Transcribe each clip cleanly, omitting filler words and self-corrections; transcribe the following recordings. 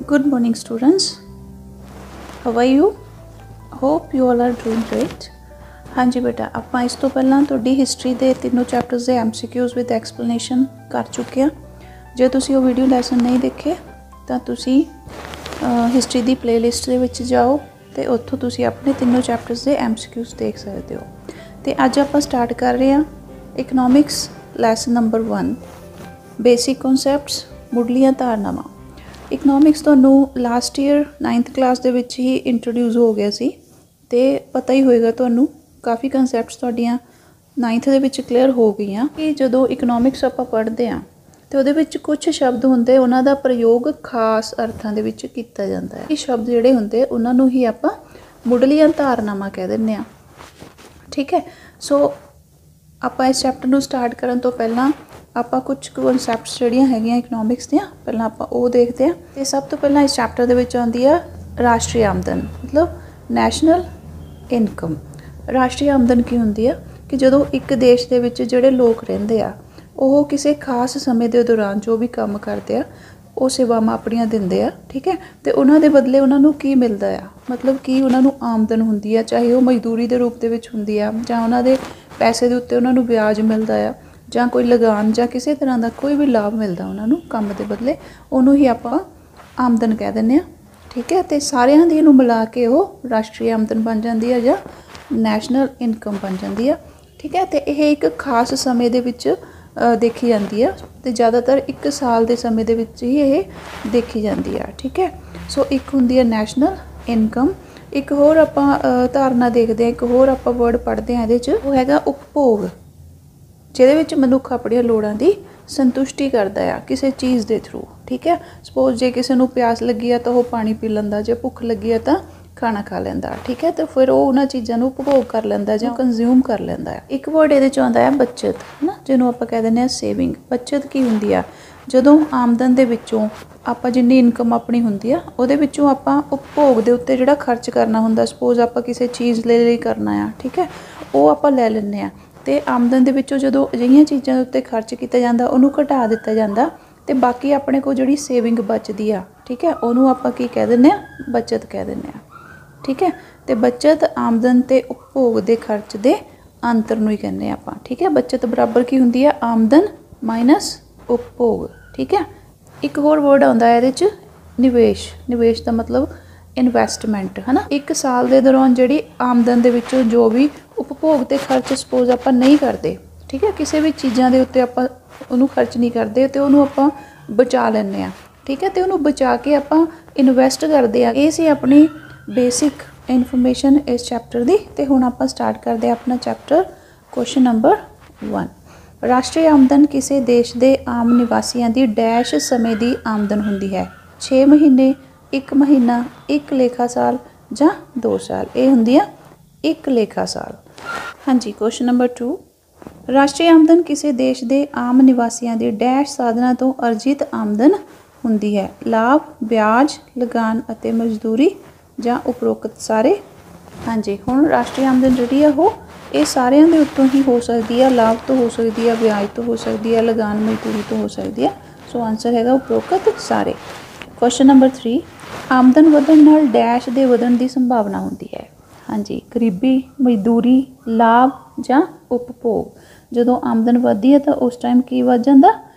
Good morning students. How are you? Hope you all are doing great. हाँ जी बेटा, ਆਪਾਂ ਇਸ ਤੋਂ ਪਹਿਲਾਂ ਤੁਹਾਡੀ ਹਿਸਟਰੀ ਦੇ ਤਿੰਨੋਂ ਚੈਪਟਰਸ ਦੇ MCQs ਵਿਦ ਐਕਸਪਲੇਨੇਸ਼ਨ ਕਰ ਚੁੱਕੇ ਹਾਂ। ਜੇ ਤੁਸੀਂ ਉਹ ਵੀਡੀਓ ਲੈਸਨ ਨਹੀਂ ਦੇਖੇ ਤਾਂ ਤੁਸੀਂ ਹਿਸਟਰੀ ਦੀ ਪਲੇਲਿਸਟ ਦੇ ਵਿੱਚ ਜਾਓ ਤੇ ਉੱਥੋਂ ਤੁਸੀਂ ਆਪਣੇ ਤਿੰਨੋਂ ਚੈਪਟਰਸ ਦੇ MCQs ਦੇਖ ਸਕਦੇ ਹੋ। ਤੇ ਅੱਜ ਆਪਾਂ ਸਟਾਰਟ ਕਰ ਰਹੇ ਹਾਂ economics lesson number 1 basic concepts ਮੁੱਢਲੀਆਂ ਧਾਰਨਾਵਾਂ। ਇਕਨੋਮਿਕਸ ਤੁਹਾਨੂੰ ਲਾਸਟ ਈਅਰ 9th ਕਲਾਸ ਦੇ ਵਿੱਚ ਹੀ ਇੰਟਰੋਡਿਊਸ ਹੋ ਗਿਆ ਸੀ ਤੇ ਪਤਾ ਹੀ ਹੋਏਗਾ ਤੁਹਾਨੂੰ ਕਾਫੀ ਕਨਸੈਪਟਸ ਤੁਹਾਡੀਆਂ 9th ਦੇ ਵਿੱਚ ਕਲੀਅਰ ਹੋ ਗਈਆਂ ਕਿ ਜਦੋਂ ਇਕਨੋਮਿਕਸ ਆਪਾਂ ਪੜ੍ਹਦੇ ਹਾਂ ਤੇ ਉਹਦੇ ਵਿੱਚ ਕੁਝ ਸ਼ਬਦ ਹੁੰਦੇ ਉਹਨਾਂ ਦਾ ਪ੍ਰਯੋਗ ਖਾਸ ਅਰਥਾਂ ਦੇ ਵਿੱਚ ਕੀਤਾ ਜਾਂਦਾ ਹੈ। ਇਹ ਸ਼ਬਦ ਜਿਹੜੇ ਹੁੰਦੇ ਉਹਨਾਂ ਨੂੰ ਹੀ ਆਪਾਂ ਮੁੱਢਲੀਆਂ ਧਾਰਨਾਵਾਂ ਕਹਿ ਦਿੰਦੇ ਹਾਂ। ਠੀਕ ਹੈ, ਸੋ ਆਪਾਂ ਇਸ ਚੈਪਟਰ ਨੂੰ ਸਟਾਰਟ ਕਰਨ ਤੋਂ ਪਹਿਲਾਂ ਆਪਾਂ ਕੁਝ ਕਨਸੈਪਟਸ ਜਿਹੜੀਆਂ ਹੈਗੀਆਂ ਇਕਨੋਮਿਕਸ ਦੀਆਂ ਪਹਿਲਾਂ ਆਪਾਂ ਉਹ ਦੇਖਦੇ ਹਾਂ। ਤੇ ਸਭ ਤੋਂ ਪਹਿਲਾਂ ਇਸ ਚੈਪਟਰ ਦੇ ਵਿੱਚ ਆਉਂਦੀ ਆ ਰਾਸ਼ਟਰੀ ਆਮਦਨ, ਮਤਲਬ ਨੈਸ਼ਨਲ ਇਨਕਮ। ਰਾਸ਼ਟਰੀ ਆਮਦਨ ਕੀ ਹੁੰਦੀ ਆ ਕਿ ਜਦੋਂ ਇੱਕ ਦੇਸ਼ ਦੇ ਵਿੱਚ ਜਿਹੜੇ ਲੋਕ ਰਹਿੰਦੇ ਆ ਉਹ ਕਿਸੇ ਖਾਸ ਸਮੇਂ ਦੇ ਦੌਰਾਨ ਜੋ ਵੀ ਕੰਮ ਕਰਦੇ ਆ ਉਹ ਸੇਵਾਵਾਂ ਆਪਣੀਆਂ ਦਿੰਦੇ ਆ। ਠੀਕ ਹੈ, ਤੇ ਉਹਨਾਂ ਦੇ ਬਦਲੇ ਉਹਨਾਂ ਨੂੰ ਕੀ ਮਿਲਦਾ ਆ, ਮਤਲਬ ਕਿ ਉਹਨਾਂ ਨੂੰ ਆਮਦਨ ਹੁੰਦੀ ਆ, ਚਾਹੇ ਉਹ ਮਜ਼ਦੂਰੀ ਦੇ ਰੂਪ ਦੇ ਵਿੱਚ ਹੁੰਦੀ ਆ ਜਾਂ ਉਹਨਾਂ ਦੇ ਪੈਸੇ ਦੇ ਉੱਤੇ ਉਹਨਾਂ ਨੂੰ ਵਿਆਜ ਮਿਲਦਾ ਆ ਜਾਂ ਕੋਈ ਲਗਾਨ ਜਾਂ ਕਿਸੇ ਤਰ੍ਹਾਂ ਦਾ ਕੋਈ ਵੀ ਲਾਭ ਮਿਲਦਾ ਉਹਨਾਂ ਨੂੰ ਕੰਮ ਦੇ ਬਦਲੇ, ਉਹਨੂੰ ਹੀ ਆਪਾਂ ਆਮਦਨ ਕਹਿ ਦਿੰਦੇ ਹਾਂ। ਠੀਕ ਹੈ, ਤੇ ਸਾਰਿਆਂ ਦੀ ਨੂੰ ਮਿਲਾ ਕੇ ਉਹ ਰਾਸ਼ਟਰੀ ਆਮਦਨ ਬਣ ਜਾਂਦੀ ਹੈ ਜਾਂ ਨੈਸ਼ਨਲ ਇਨਕਮ ਬਣ ਜਾਂਦੀ ਆ। ਠੀਕ ਹੈ, ਤੇ ਇਹ ਇੱਕ ਖਾਸ ਸਮੇਂ ਦੇ ਵਿੱਚ ਦੇਖੀ ਜਾਂਦੀ ਆ ਤੇ ਜ਼ਿਆਦਾਤਰ 1 ਸਾਲ ਦੇ ਸਮੇਂ ਦੇ ਵਿੱਚ ਹੀ ਇਹ ਦੇਖੀ ਜਾਂਦੀ ਆ। ਠੀਕ ਹੈ, ਸੋ ਇੱਕ ਹੁੰਦੀ ਹੈ ਨੈਸ਼ਨਲ ਇਨਕਮ। ਇੱਕ ਹੋਰ ਆਪਾਂ ਧਾਰਨਾ ਦੇਖਦੇ ਹਾਂ, ਇੱਕ ਹੋਰ ਆਪਾਂ ਵਰਡ ਪੜ੍ਹਦੇ ਹਾਂ ਇਹਦੇ 'ਚ, ਉਹ ਹੈਗਾ ਉਪਭੋਗ, ਜਿਹਦੇ ਵਿੱਚ ਮਨੁੱਖ ਆਪਣੀਆਂ ਲੋੜਾਂ ਦੀ ਸੰਤੁਸ਼ਟੀ ਕਰਦਾ ਆ ਕਿਸੇ ਚੀਜ਼ ਦੇ ਥਰੂ। ਠੀਕ ਹੈ, ਸਪੋਜ਼ ਜੇ ਕਿਸੇ ਨੂੰ ਪਿਆਸ ਲੱਗੀ ਆ ਤਾਂ ਉਹ ਪਾਣੀ ਪੀ ਲੈਂਦਾ, ਜੇ ਭੁੱਖ ਲੱਗੀ ਆ ਤਾਂ ਖਾਣਾ ਖਾ ਲੈਂਦਾ। ਠੀਕ ਹੈ, ਤੇ ਫਿਰ ਉਹ ਉਹਨਾਂ ਚੀਜ਼ਾਂ ਨੂੰ ਉਪਭੋਗ ਕਰ ਲੈਂਦਾ ਜਾਂ ਕੰਜ਼ਿਊਮ ਕਰ ਲੈਂਦਾ ਹੈ। ਇੱਕ ਵਰਡ ਇਹਦੇ 'ਚ ਆਉਂਦਾ ਹੈ ਬੱਚਤ, ਹੈ ਨਾ, ਜਿਹਨੂੰ ਆਪਾਂ ਕਹਿ ਦਿੰਦੇ ਹਾਂ ਸੇਵਿੰਗ। ਬੱਚਤ ਕੀ ਹੁੰਦੀ ਆ, ਜਦੋਂ ਆਮਦਨ ਦੇ ਵਿੱਚੋਂ ਆਪਾਂ ਜਿੰਨੀ ਇਨਕਮ ਆਪਣੀ ਹੁੰਦੀ ਆ ਉਹਦੇ ਵਿੱਚੋਂ ਆਪਾਂ ਉਪਭੋਗ ਦੇ ਉੱਤੇ ਜਿਹੜਾ ਖਰਚ ਕਰਨਾ ਹੁੰਦਾ, ਸਪੋਜ਼ ਆਪਾਂ ਕਿਸੇ ਚੀਜ਼ ਲਈ ਕਰਨਾ ਆ, ਠੀਕ ਹੈ, ਉਹ ਆਪਾਂ ਲੈ ਲੈਂਦੇ ਹਾਂ ਤੇ ਆਮਦਨ ਦੇ ਵਿੱਚੋਂ ਜਦੋਂ ਅਜਿਹੀਆਂ ਚੀਜ਼ਾਂ ਦੇ ਉੱਤੇ ਖਰਚ ਕੀਤਾ ਜਾਂਦਾ ਉਹਨੂੰ ਘਟਾ ਦਿੱਤਾ ਜਾਂਦਾ ਤੇ ਬਾਕੀ ਆਪਣੇ ਕੋਲ ਜਿਹੜੀ ਸੇਵਿੰਗ ਬਚਦੀ ਆ, ਠੀਕ ਹੈ, ਉਹਨੂੰ ਆਪਾਂ ਕੀ ਕਹਿ ਦਿੰਦੇ ਹਾਂ, ਬੱਚਤ ਕਹਿ ਦਿੰਦੇ ਹਾਂ। ਠੀਕ ਹੈ, ਤੇ ਬੱਚਤ ਆਮਦਨ ਤੇ ਉਪਭੋਗ ਦੇ ਖਰਚ ਦੇ ਅੰਤਰ ਨੂੰ ਹੀ ਕਹਿੰਦੇ ਆਪਾਂ। ਠੀਕ ਹੈ, ਬੱਚਤ ਬਰਾਬਰ ਕੀ ਹੁੰਦੀ ਆ, ਆਮਦਨ ਮਾਈਨਸ ਉਪਭੋਗ। ਠੀਕ ਹੈ, ਇੱਕ ਹੋਰ ਵਰਡ ਆਉਂਦਾ ਇਹਦੇ 'ਚ ਨਿਵੇਸ਼। ਨਿਵੇਸ਼ ਦਾ ਮਤਲਬ ਇਨਵੈਸਟਮੈਂਟ, ਹੈ ਨਾ। 1 ਸਾਲ ਦੇ ਦੌਰਾਨ ਜਿਹੜੀ ਆਮਦਨ ਦੇ ਵਿੱਚੋਂ ਜੋ ਵੀ ਉਪਭੋਗ ਤੇ ਖਰਚ ਸਪੋਜ਼ ਆਪਾਂ ਨਹੀਂ ਕਰਦੇ, ਠੀਕ ਹੈ, ਕਿਸੇ ਵੀ ਚੀਜ਼ਾਂ ਦੇ ਉੱਤੇ ਆਪਾਂ ਉਹਨੂੰ ਖਰਚ ਨਹੀਂ ਕਰਦੇ ਤੇ ਉਹਨੂੰ ਆਪਾਂ ਬਚਾ ਲੈਂਦੇ ਹਾਂ। ਠੀਕ ਹੈ, ਤੇ ਉਹਨੂੰ ਬਚਾ ਕੇ ਆਪਾਂ ਇਨਵੈਸਟ ਕਰਦੇ ਆ। ਇਹ ਸੀ ਆਪਣੀ ਬੇਸਿਕ ਇਨਫੋਰਮੇਸ਼ਨ ਇਸ ਚੈਪਟਰ ਦੀ। ਤੇ ਹੁਣ ਆਪਾਂ ਸਟਾਰਟ ਕਰਦੇ ਹਾਂ ਆਪਣਾ ਚੈਪਟਰ। ਕੁਐਸਚਨ ਨੰਬਰ 1, ਰਾਸ਼ਟਰੀ ਆਮਦਨ ਕਿਸੇ ਦੇਸ਼ ਦੇ ਆਮ ਨਿਵਾਸੀਆਂ ਦੀ ਡੈਸ਼ ਸਮੇਂ ਦੀ ਆਮਦਨ ਹੁੰਦੀ ਹੈ। 6 ਮਹੀਨੇ, 1 ਮਹੀਨਾ, 1 ਲੇਖਾ ਸਾਲ ਜਾਂ 2 ਸਾਲ। ਇਹ ਹੁੰਦੀ ਆ 1 ਲੇਖਾ ਸਾਲ। ਹਾਂਜੀ, ਕੁਐਸਚਨ ਨੰਬਰ 2, ਰਾਸ਼ਟਰੀ ਆਮਦਨ ਕਿਸੇ ਦੇਸ਼ ਦੇ ਆਮ ਨਿਵਾਸੀਆਂ ਦੀ ਡੈਸ਼ ਸਾਧਨਾਂ ਤੋਂ ਅਰਜਿਤ ਆਮਦਨ ਹੁੰਦੀ ਹੈ। ਲਾਭ, ਵਿਆਜ, ਲਗਾਨ ਅਤੇ ਮਜ਼ਦੂਰੀ ਜਾਂ ਉਪਰੋਕਤ ਸਾਰੇ। ਹਾਂਜੀ, ਹੁਣ ਰਾਸ਼ਟਰੀ ਆਮਦਨ ਜਿਹੜੀ ਆ ਉਹ ਇਹ ਸਾਰਿਆਂ ਦੇ ਉੱਤੋਂ ਹੀ ਹੋ ਸਕਦੀ ਆ। ਲਾਭ ਤੋਂ ਹੋ ਸਕਦੀ ਆ, ਵਿਆਜ ਤੋਂ ਹੋ ਸਕਦੀ ਆ, ਲਗਾਨ ਮਜ਼ਦੂਰੀ ਤੋਂ ਹੋ ਸਕਦੀ ਆ। ਸੋ ਆਨਸਰ ਹੈਗਾ ਉਪਰੋਕਤ ਸਾਰੇ। ਕੁਐਸਚਨ ਨੰਬਰ 3, ਆਮਦਨ ਵਧਣ ਨਾਲ ਡੈਸ਼ ਦੇ ਵਧਣ ਦੀ ਸੰਭਾਵਨਾ ਹੁੰਦੀ ਹੈ। ਹਾਂਜੀ, ਗਰੀਬੀ, ਮਜ਼ਦੂਰੀ, ਲਾਭ ਜਾਂ ਉਪਭੋਗ। ਜਦੋਂ ਆਮਦਨ ਵੱਧਦੀ ਹੈ ਤਾਂ ਉਸ ਟਾਈਮ ਕੀ ਵੱਧ ਜਾਂਦਾ,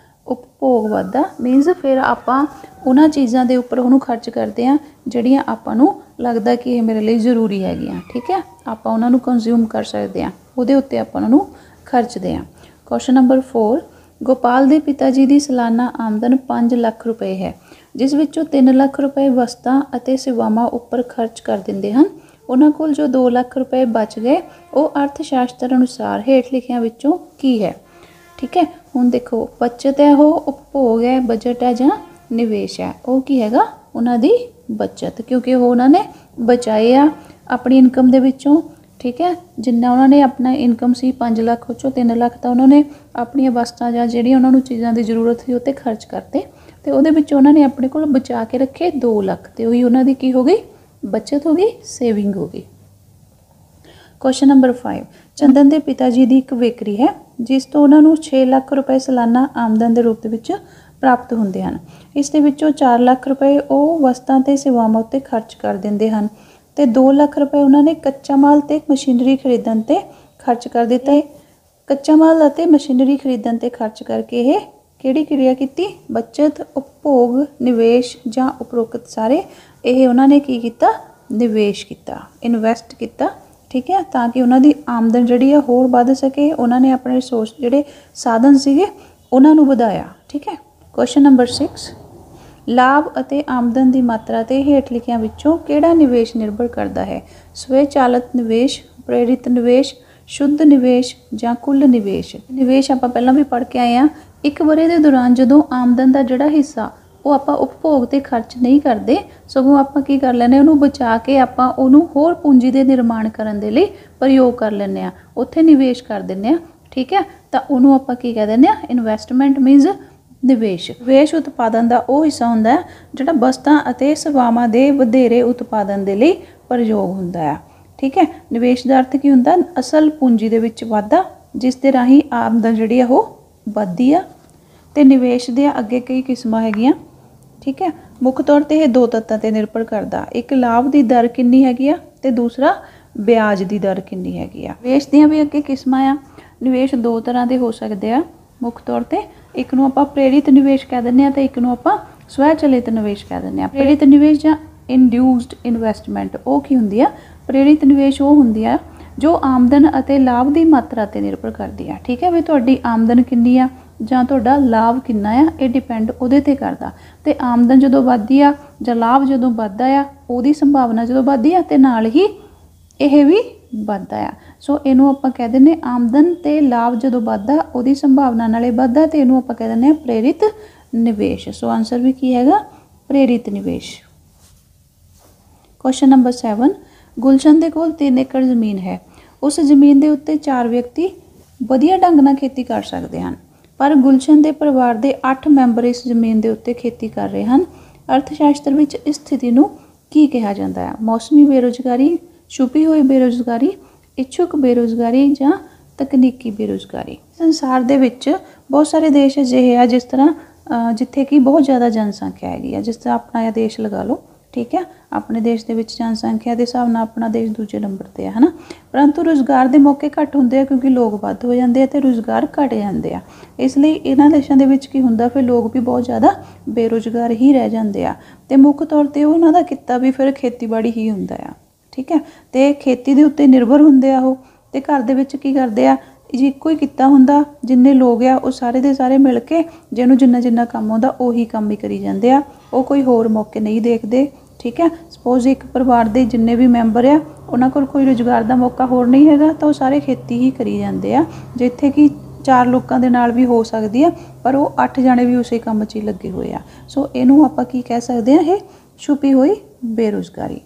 ਉਪਭੋਗ ਵੱਧਦਾ। ਮੀਨਸ ਫਿਰ ਆਪਾਂ ਉਹਨਾਂ ਚੀਜ਼ਾਂ ਦੇ ਉੱਪਰ ਉਹਨੂੰ ਖਰਚ ਕਰਦੇ ਹਾਂ ਜਿਹੜੀਆਂ ਆਪਾਂ ਨੂੰ ਲੱਗਦਾ ਕਿ ਇਹ ਮੇਰੇ ਲਈ ਜ਼ਰੂਰੀ ਹੈਗੀਆਂ। ਠੀਕ ਹੈ, ਆਪਾਂ ਉਹਨਾਂ ਨੂੰ ਕੰਜ਼ਿਊਮ ਕਰ ਸਕਦੇ ਹਾਂ, ਉਹਦੇ ਉੱਤੇ ਆਪਾਂ ਉਹਨਾਂ ਨੂੰ ਖਰਚਦੇ ਹਾਂ। ਕੁਐਸਚਨ ਨੰਬਰ 4, ਗੋਪਾਲ ਦੇ ਪਿਤਾ ਜੀ ਦੀ ਸਾਲਾਨਾ ਆਮਦਨ 5 ਲੱਖ ਰੁਪਏ ਹੈ, ਜਿਸ ਵਿੱਚੋਂ 3 ਲੱਖ ਰੁਪਏ ਵਸਤਾਂ ਅਤੇ ਸੇਵਾਵਾਂ ਉੱਪਰ ਖਰਚ ਕਰ ਦਿੰਦੇ ਹਨ। ਉਹਨਾਂ ਕੋਲ ਜੋ 2 ਲੱਖ ਰੁਪਏ ਬਚ ਗਏ ਉਹ ਅਰਥ ਸ਼ਾਸਤਰ ਅਨੁਸਾਰ ਹੇਠ ਲਿਖਿਆਂ ਵਿੱਚੋਂ ਕੀ ਹੈ। ਠੀਕ ਹੈ, ਹੁਣ ਦੇਖੋ ਬੱਚਤ ਹੈ, ਉਹ ਉਪਭੋਗ ਹੈ, ਬਜਟ ਹੈ ਜਾਂ ਨਿਵੇਸ਼ ਹੈ। ਉਹ ਕੀ ਹੈਗਾ, ਉਹਨਾਂ ਦੀ ਬੱਚਤ, ਕਿਉਂਕਿ ਉਹ ਉਹਨਾਂ ਨੇ ਬਚਾਏ ਆ ਆਪਣੀ ਇਨਕਮ ਦੇ ਵਿੱਚੋਂ। ਠੀਕ ਹੈ, ਜਿੰਨਾ ਉਹਨਾਂ ਨੇ ਆਪਣਾ ਇਨਕਮ ਸੀ 5 ਲੱਖ, ਉਹ 'ਚੋਂ 3 ਲੱਖ ਤਾਂ ਉਹਨਾਂ ਨੇ ਆਪਣੀਆਂ ਵਸਤਾਂ ਜਾਂ ਜਿਹੜੀਆਂ ਉਹਨਾਂ ਨੂੰ ਚੀਜ਼ਾਂ ਦੀ ਜ਼ਰੂਰਤ ਸੀ ਉਹ 'ਤੇ ਖਰਚ ਕਰਤੇ ਤੇ ਉਹਦੇ ਵਿੱਚ ਉਹਨਾਂ ਨੇ ਆਪਣੇ ਕੋਲ ਬਚਾ ਕੇ ਰੱਖੇ 2 ਲੱਖ ਤੇ ਉਹੀ ਉਹਨਾਂ ਦੀ ਕੀ ਹੋ ਗਈ, ਬੱਚਤ ਹੋ ਗਈ, ਸੇਵਿੰਗ ਹੋ ਗਈ। ਕੁਐਸਚਨ ਨੰਬਰ 5, ਚੰਦਨ ਦੇ ਪਿਤਾ ਜੀ ਦੀ ਇੱਕ ਬੇਕਰੀ ਹੈ ਜਿਸ ਤੋਂ ਉਹਨਾਂ ਨੂੰ 6 ਲੱਖ ਰੁਪਏ ਸਾਲਾਨਾ ਆਮਦਨ ਦੇ ਰੂਪ ਦੇ ਵਿੱਚ ਪ੍ਰਾਪਤ ਹੁੰਦੇ ਹਨ। ਇਸ ਦੇ ਵਿੱਚੋਂ 4 ਲੱਖ ਰੁਪਏ ਉਹ ਵਸਤਾਂ ਤੇ ਸੇਵਾਵਾਂ ਉੱਤੇ ਖਰਚ ਕਰ ਦਿੰਦੇ ਹਨ ਤੇ 2 ਲੱਖ ਰੁਪਏ ਉਹਨਾਂ ਨੇ ਕੱਚਾ ਮਾਲ ਤੇ ਮਸ਼ੀਨਰੀ ਖਰੀਦਣ ਤੇ ਖਰਚ ਕਰ ਦਿੱਤਾ ਹੈ। ਕੱਚਾ ਮਾਲ ਅਤੇ ਮਸ਼ੀਨਰੀ ਖਰੀਦਣ ਤੇ ਖਰਚ ਕਰਕੇ ਇਹ ਕਿਹੜੀ ਕਿਰਿਆ ਕੀਤੀ? ਬੱਚਤ, ਉਪਭੋਗ, ਨਿਵੇਸ਼ ਜਾਂ ਉਪਰੋਕਤ ਸਾਰੇ ਇਹ ਉਹਨਾਂ ਨੇ ਕੀ ਕੀਤਾ? ਨਿਵੇਸ਼ ਕੀਤਾ, ਇਨਵੈਸਟ ਕੀਤਾ। ठीक है, ताकि उन्होंने आमदन जी होर बढ़ सके। उन्होंने अपने रिसोर्स जोड़े साधन से उन्होंने बढ़ाया। ठीक है। क्वेश्चन नंबर 6, लाभ ਅਤੇ आमदन की मात्रा ते हेठ लिखियां विचों किहड़ा निवेश निर्भर करता है? स्वचालित निवेश, प्रेरित निवेश, शुद्ध निवेश ਜਾਂ कुल निवेश। निवेश ਆਪਾਂ ਪਹਿਲਾਂ भी पढ़ के आए हैं। एक वरे के दौरान जो आमदन का जोड़ा हिस्सा ਉਹ ਆਪਾਂ ਉਪਭੋਗ ਤੇ ਖਰਚ ਨਹੀਂ ਕਰਦੇ, ਸਗੋਂ ਆਪਾਂ ਕੀ ਕਰ ਲੈਂਦੇ ਉਹਨੂੰ ਬਚਾ ਕੇ ਆਪਾਂ ਉਹਨੂੰ ਹੋਰ ਪੂੰਜੀ ਦੇ ਨਿਰਮਾਣ ਕਰਨ ਦੇ ਲਈ ਪ੍ਰਯੋਗ ਕਰ ਲੈਂਦੇ ਆ, ਉੱਥੇ ਨਿਵੇਸ਼ ਕਰ ਦਿੰਦੇ ਆ। ਠੀਕ ਹੈ, ਤਾਂ ਉਹਨੂੰ ਆਪਾਂ ਕੀ ਕਹਿ ਦਿੰਦੇ ਆ? ਇਨਵੈਸਟਮੈਂਟ ਮੀਨਸ ਨਿਵੇਸ਼। ਨਿਵੇਸ਼ ਉਤਪਾਦਨ ਦਾ ਉਹ ਹਿੱਸਾ ਹੁੰਦਾ ਜਿਹੜਾ ਵਸਤਾਂ ਅਤੇ ਸੇਵਾਵਾਂ ਦੇ ਵਧੇਰੇ ਉਤਪਾਦਨ ਦੇ ਲਈ ਪ੍ਰਯੋਗ ਹੁੰਦਾ ਆ। ਠੀਕ ਹੈ, ਨਿਵੇਸ਼ ਦਾ ਅਰਥ ਕੀ ਹੁੰਦਾ? ਅਸਲ ਪੂੰਜੀ ਦੇ ਵਿੱਚ ਵਾਧਾ, ਜਿਸ ਦੇ ਰਾਹੀਂ ਆਮਦਨ ਜਿਹੜੀ ਆ ਉਹ ਵੱਧਦੀ ਆ। ਤੇ ਨਿਵੇਸ਼ ਦੇ ਅੱਗੇ ਕਈ ਕਿਸਮਾਂ ਹੈਗੀਆਂ। ठीक है, मुख तौर पर यह 2 तत्तां ते निर्भर करता। एक लाभ की दर कितनी हैगी आ ते दूसरा ब्याज की दर कितनी हैगी आ। निवेश दियां भी अगे किस्मां आ। निवेश 2 तरह के हो सकते हैं मुख तौर पर। एक नूं आपां प्रेरित निवेश कह दिंदे आ ते एक नूं आपां स्वैचलित निवेश कह दिंदे आ। प्रेरित निवेश जां इंड्यूस्ड इन्वेस्टमेंट वो की हुंदी आ? प्रेरित निवेश वो हुंदी आ जो आमदन ਅਤੇ लाभ की मात्रा ते निर्भर करती है। ठीक है, भी तुहाडी आमदन कितनी आ ਜਾਂ ਤੁਹਾਡਾ ਲਾਭ ਕਿੰਨਾ ਆ, ਇਹ ਡਿਪੈਂਡ ਉਹਦੇ ਤੇ ਕਰਦਾ। ਤੇ ਆਮਦਨ ਜਦੋਂ ਵੱਧਦੀ ਆ ਜਾਂ ਲਾਭ ਜਦੋਂ ਵੱਧਦਾ ਆ, ਉਹਦੀ ਸੰਭਾਵਨਾ ਜਦੋਂ ਵੱਧਦੀ ਆ ਤੇ ਨਾਲ ਹੀ ਇਹ ਵੀ ਵੱਧਦਾ ਆ। ਸੋ ਇਹਨੂੰ ਆਪਾਂ ਕਹਿ ਦਿੰਦੇ ਆਮਦਨ ਤੇ ਲਾਭ ਜਦੋਂ ਵੱਧਦਾ ਉਹਦੀ ਸੰਭਾਵਨਾ ਨਾਲੇ ਵੱਧਦਾ, ਤੇ ਇਹਨੂੰ ਆਪਾਂ ਕਹਿ ਦਿੰਦੇ ਆ ਪ੍ਰੇਰਿਤ ਨਿਵੇਸ਼। ਸੋ ਆਨਸਰ ਵੀ ਕੀ ਹੈਗਾ? ਪ੍ਰੇਰਿਤ ਨਿਵੇਸ਼। क्वेश्चन नंबर 7, गुलशन ਦੇ ਕੋਲ 3 ਏਕੜ ਜ਼ਮੀਨ ਹੈ। ਉਸ ਜ਼ਮੀਨ ਦੇ ਉੱਤੇ 4 ਵਿਅਕਤੀ ਵਧੀਆ ਢੰਗ ਨਾਲ ਖੇਤੀ ਕਰ ਸਕਦੇ ਹਨ, पर गुलशन के परिवार के 8 मैंबर इस जमीन के उत्ते खेती कर रहे हैं। अर्थशास्त्र में इस स्थिति को की कहा जाता है? मौसमी बेरोजगारी, छुपी हुई बेरोजगारी, इच्छुक बेरोजगारी या तकनीकी बेरोजगारी। संसार के बहुत सारे देश अजिहे आ जिस तरह जिथे कि बहुत ज़्यादा जनसंख्या हैगी, जिस तरह अपना यह देश लगा लो। ठीक है, अपने देश के जनसंख्या के हिसाब नाल अपना देश दूजे नंबर पर है ना, परंतु रोज़गार के मौके घट होंदे आ क्योंकि लोग वध हो जाते हैं तो रोज़गार घट जाते हैं। इसलिए इन्हां देशों के विच की हुंदा फिर लोग भी बहुत ज़्यादा बेरोज़गार ही रह जाते हैं। तो मुख तौर पर उन्हां दा कित्ता भी फिर खेतीबाड़ी ही हुंदा आ। ठीक है, तो खेती के उत्ते निर्भर हुंदे आ ओह, ते घर दे विच की करदे आ जी इक्को ही किता हुंदा, जिन्ने लोग आ वो सारे दे सारे मिल के जिन्होंने जिन्ना जिन्ना काम आउंदा उही काम ही करी जाते हैं, वो कोई होर मौके नहीं देखते। ठीक है, सपोज एक परिवार के जिन्ने भी मैंबर आ उन्हां कोल कोई रोज़गार का मौका होर नहीं हैगा तो वो सारे खेती ही करी जाते हैं, जिथे कि 4 लोगों के नाल भी हो सकती है पर वो 8 जाने भी उस काम 'च ही लगे हुए आ। सो इनू आपां की कह सकते हैं? ये छुपी हुई बेरोज़गारी।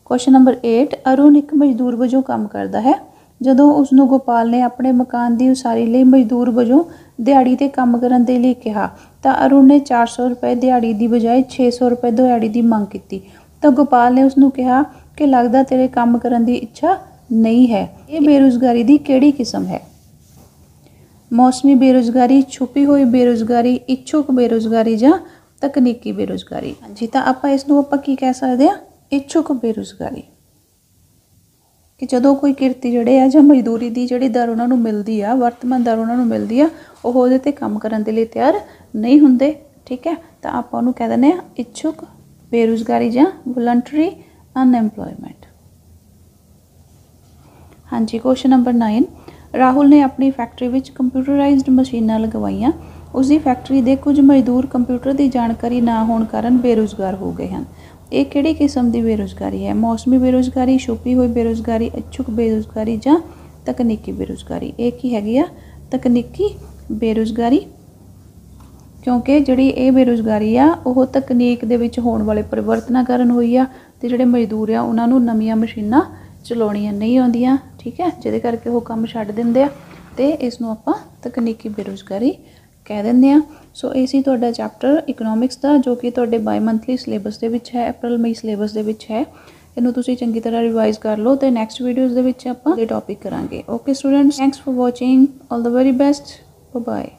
क्वेश्चन नंबर 8, अरुण एक मजदूर वजों काम करता है। ਜਦੋਂ ਉਸਨੂੰ ਗੋਪਾਲ ਨੇ ਆਪਣੇ ਮਕਾਨ ਦੀ ਉਸਾਰੀ ਲਈ ਮਜ਼ਦੂਰ ਵਜੋਂ ਦਿਹਾੜੀ ਤੇ ਕੰਮ ਕਰਨ ਦੇ ਲਈ ਕਿਹਾ ਤਾਂ ਅਰੁਣ ਨੇ 400 ਰੁਪਏ ਦਿਹਾੜੀ ਦੀ ਬਜਾਏ 600 ਰੁਪਏ ਦਿਹਾੜੀ ਦੀ ਮੰਗ ਕੀਤੀ। ਤਾਂ ਗੋਪਾਲ ਨੇ ਉਸਨੂੰ ਕਿਹਾ ਕਿ ਲੱਗਦਾ ਤੇਰੇ ਕੰਮ ਕਰਨ ਦੀ ਇੱਛਾ ਨਹੀਂ ਹੈ। ਇਹ ਬੇਰੁਜ਼ਗਾਰੀ ਦੀ ਕਿਹੜੀ ਕਿਸਮ ਹੈ? ਮੌਸਮੀ ਬੇਰੁਜ਼ਗਾਰੀ, ਛੁਪੀ ਹੋਈ ਬੇਰੁਜ਼ਗਾਰੀ, ਇੱਛੁਕ ਬੇਰੁਜ਼ਗਾਰੀ ਜਾਂ ਤਕਨੀਕੀ ਬੇਰੁਜ਼ਗਾਰੀ। ਹਾਂਜੀ, ਤਾਂ ਆਪਾਂ ਇਸ ਨੂੰ ਆਪਾਂ ਕੀ ਕਹਿ ਸਕਦੇ ਹਾਂ? ਇੱਛੁਕ ਬੇਰੁਜ਼ਗਾਰੀ। कि जो कोई किरती जोड़े आ जां मजदूरी की जी दर उन्होंने मिलती आ, वर्तमान दर उन्होंने मिलती आ, वो उहदे ते काम करने के लिए तैयार नहीं होंगे। ठीक है, तो आप उन्होंने कह दें इच्छुक बेरोज़गारी जां वॉलंटरी अनएम्पलॉयमेंट। हाँ जी, क्वेश्चन नंबर 9, राहुल ने अपनी फैक्ट्री में कंप्यूटराइज्ड मशीनां लगवाइयां। उसकी फैक्ट्री के कुछ मजदूर कंप्यूटर की जानकारी ना होने कारण बेरोज़गार हो गए हैं। ये किहड़ी किस्म की बेरोज़गारी है? मौसमी बेरोज़गारी, छुपी हुई बेरोज़गारी, इच्छुक बेरोज़गारी जां तकनीकी बेरोज़गारी। ये की हैगी आ? तकनीकी बेरोज़गारी, क्योंकि जिहड़ी ये बेरोज़गारी आ वो तकनीक दे विच होण वाले परिवर्तनां कारण होई आ ते जिहड़े मजदूर आ उन्हां नूं नवीआं मशीनां चलाउणीआं नहीं आउंदियां। ठीक है, जिहदे करके वो काम छड्ड दिंदे आ ते इस नूं आपां तकनीकी बेरोज़गारी कह देंगे। सो ये सी तुहाडा चैप्टर इकनॉमिक्स का जो कि तुहाडे बाई मंथली सिलेबस दे विच है, अप्रैल मई सिलेबस दे विच है। इनू तुसीं चंगी तरह रिवाइज़ कर लो तो नैक्सट वीडियोज़ दे विच आपां ये टॉपिक करांगे। Okay students, thanks for watching, all the very best, bye bye.